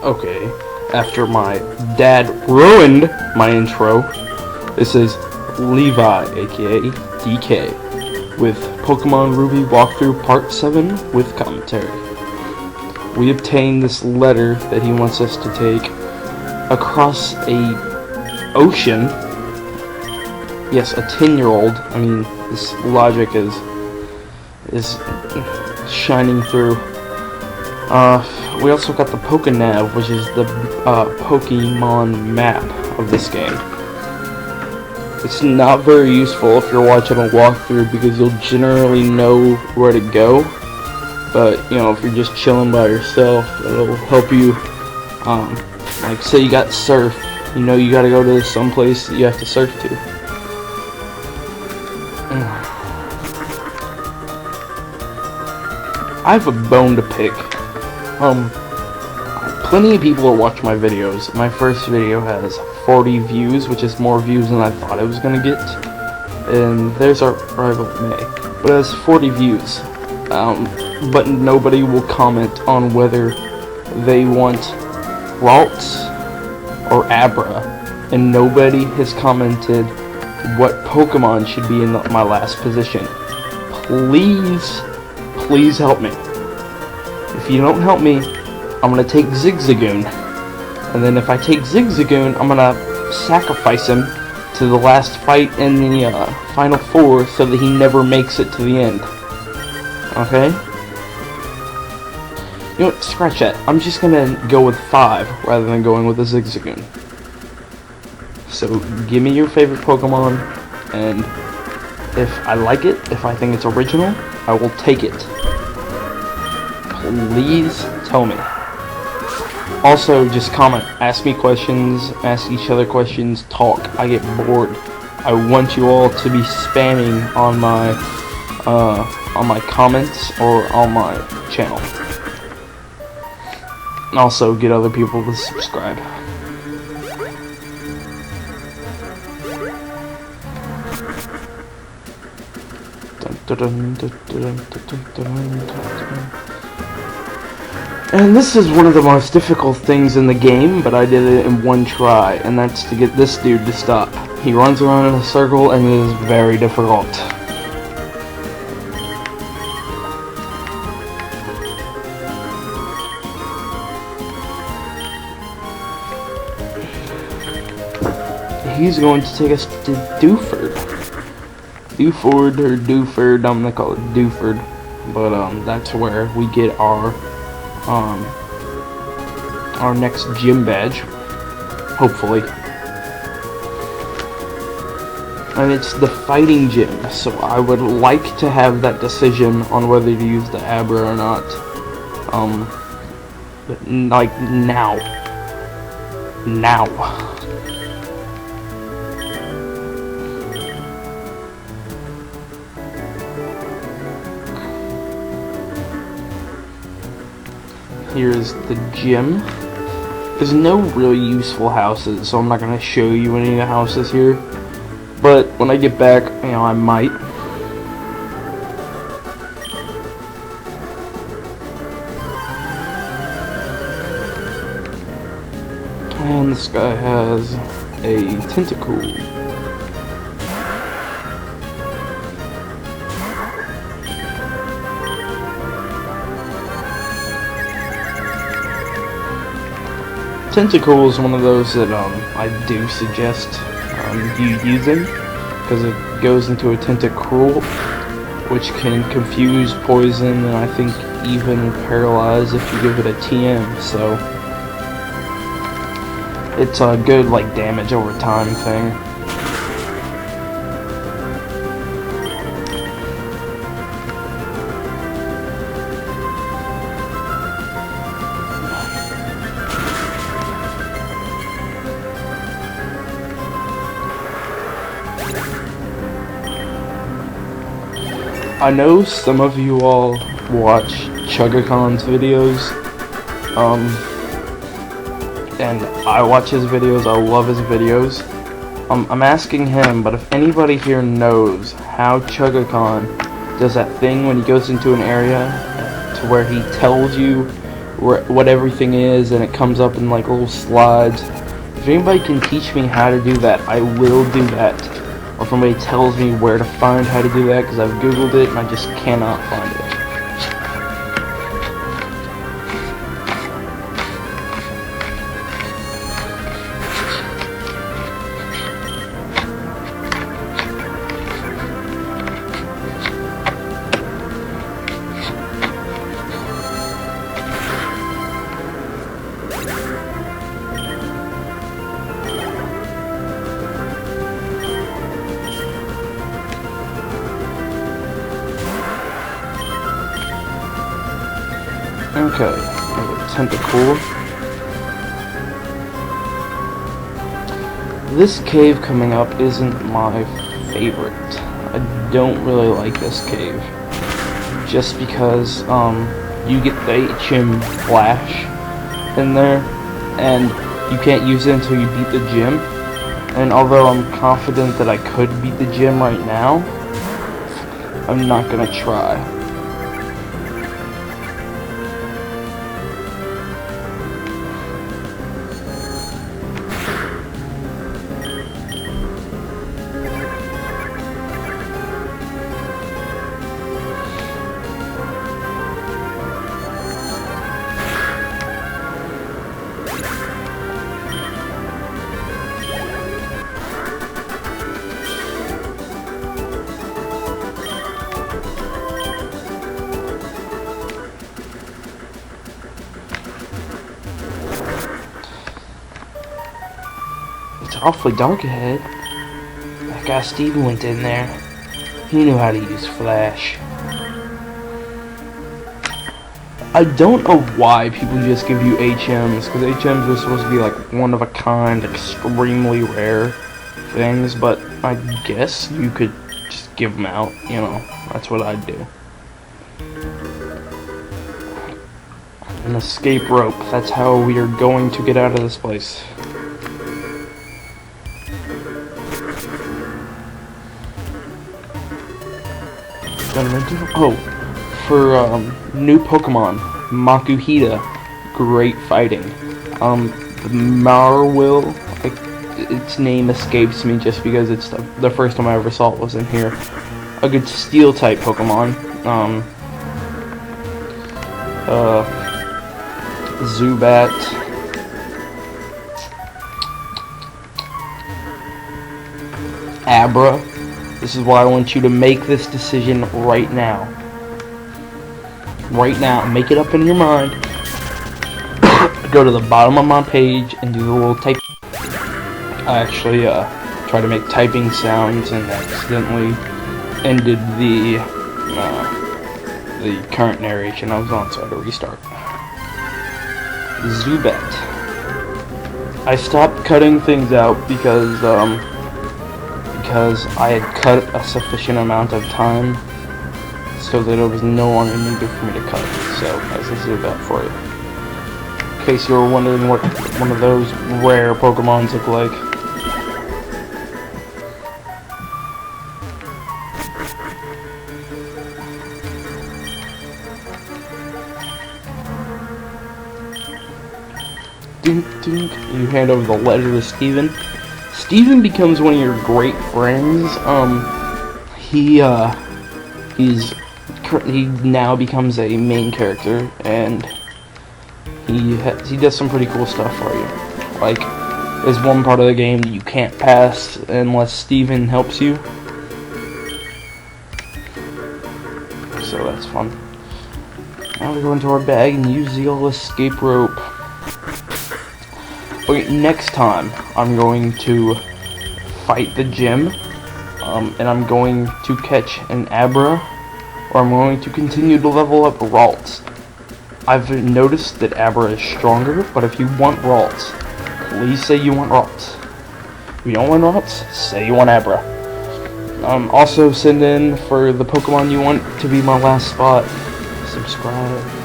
Okay, after my dad ruined my intro, this is Levi, aka DK, with Pokemon Ruby Walkthrough Part 7 with commentary. We obtained this letter that he wants us to take across a ocean. Yes, a 10-year-old. I mean, this logic is shining through. We also got the Pokenav, which is the Pokemon map of this game. It's not very useful if you're watching a walkthrough because you'll generally know where to go. But, you know, if you're just chilling by yourself, it'll help you. Like, say you got surf, you know you gotta go to some place that you have to surf to. I have a bone to pick. Plenty of people are watching my videos. My first video has 40 views, which is more views than I thought I was gonna get. And there's our rival May, but it has 40 views. But nobody will comment on whether they want Ralts or Abra, and nobody has commented what Pokemon should be in my last position. Please help me. If you don't help me, I'm gonna take Zigzagoon, and then if I take Zigzagoon, I'm gonna sacrifice him to the last fight in the Final Four so that he never makes it to the end. Okay? You know what, scratch that. I'm just gonna go with 5 rather than going with a Zigzagoon. So, give me your favorite Pokemon, and if I like it, if I think it's original, I will take it. Please tell me. Also, just comment, ask me questions, ask each other questions, talk. I get bored. I want you all to be spamming on my comments or on my channel. And also get other people to subscribe. And this is one of the most difficult things in the game, but I did it in one try, and that's to get this dude to stop. He runs around in a circle, and it is very difficult. He's going to take us to Dewford. Dewford or Dewford, I'm gonna call it Dewford, but that's where we get our next gym badge, hopefully. And it's the fighting gym, so I would like to have that decision on whether to use the Abra or not. Like now. Here's the gym. There's no really useful houses, so I'm not going to show you any of the houses here. But when I get back, you know, I might. And this guy has a Tentacool. Tentacool is one of those that I do suggest you using, because it goes into a Tentacruel, which can confuse, poison, and I think even paralyze if you give it a TM, so it's a good like damage over time thing. I know some of you all watch Chugacon's videos, and I watch his videos, I love his videos. I'm asking him, but if anybody here knows how Chugacon does that thing when he goes into an area to where he tells you what everything is, and it comes up in like little slides. If anybody can teach me how to do that, I will do that. Or if somebody tells me where to find how to do that, because I've googled it and I just cannot find it. Okay, tentacle. This cave coming up isn't my favorite. I don't really like this cave. Just because, you get the HM flash in there, and you can't use it until you beat the gym. And although I'm confident that I could beat the gym right now, I'm not gonna try. It's awfully dark ahead. That guy Steven went in there. He knew how to use Flash. I don't know why people just give you HMs, because HMs are supposed to be like one of a kind, extremely rare things, but I guess you could just give them out, you know, that's what I'd do. An escape rope, that's how we are going to get out of this place. Oh, for new Pokemon, Makuhita, great fighting. The Marwil, its name escapes me just because it's the first time I ever saw it was in here. A good Steel type Pokemon. Zubat. Abra. This is why I want you to make this decision right now. Right now. Make it up in your mind. Go to the bottom of my page and do the little type. I actually tried to make typing sounds and accidentally ended the current narration I was on, so I had to restart. Zubat. I stopped cutting things out because I had cut a sufficient amount of time so that it was no longer needed for me to cut. So that's a Zubat for you. In case you were wondering what one of those rare Pokemons look like. Dink, dink. You hand over the letter to Steven. Steven becomes one of your great friends. He now becomes a main character, and he does some pretty cool stuff for you. Like, there's one part of the game that you can't pass unless Steven helps you. So that's fun. Now we go into our bag and use the old escape rope. Okay, next time I'm going to fight the gym, and I'm going to catch an Abra, or I'm going to continue to level up Ralts. I've noticed that Abra is stronger, but if you want Ralts, please say you want Ralts. If you don't want Ralts, say you want Abra. Also send in for the Pokemon you want to be my last spot. Subscribe.